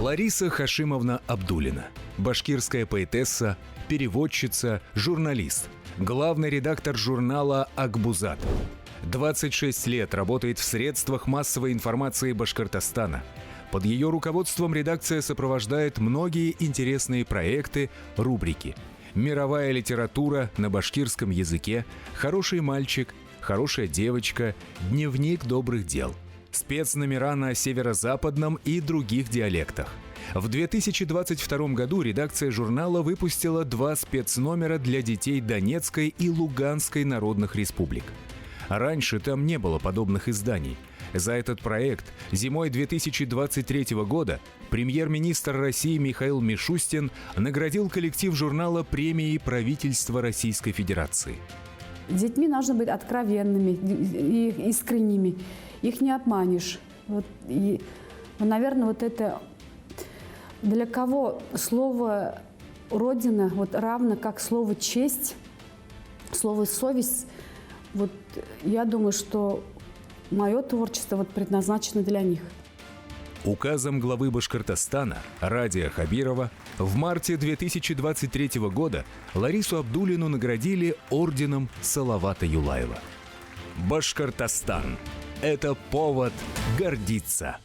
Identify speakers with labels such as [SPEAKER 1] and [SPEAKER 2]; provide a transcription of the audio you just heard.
[SPEAKER 1] Лариса Хашимовна Абдуллина. Башкирская поэтесса, переводчица, журналист. Главный редактор журнала «Акбузат». 26 лет работает в средствах массовой информации Башкортостана. Под ее руководством редакция сопровождает многие интересные проекты, рубрики. Мировая литература на башкирском языке, «Хороший мальчик», «Хорошая девочка», «Дневник добрых дел». Спецномера на северо-западном и других диалектах. В 2022 году редакция журнала выпустила 2 спецномера для детей Донецкой и Луганской народных республик. Раньше там не было подобных изданий. За этот проект зимой 2023 года премьер-министр России Михаил Мишустин наградил коллектив журнала премией правительства Российской Федерации.
[SPEAKER 2] С детьми нужно быть откровенными и искренними. Их не обманешь. Наверное, это для кого слово «родина» равно как слово «честь», слово «совесть». Я думаю, что мое творчество предназначено для них.
[SPEAKER 1] Указом главы Башкортостана Радия Хабирова в марте 2023 года Ларису Абдуллину наградили орденом Салавата Юлаева. Башкортостан – это повод гордиться.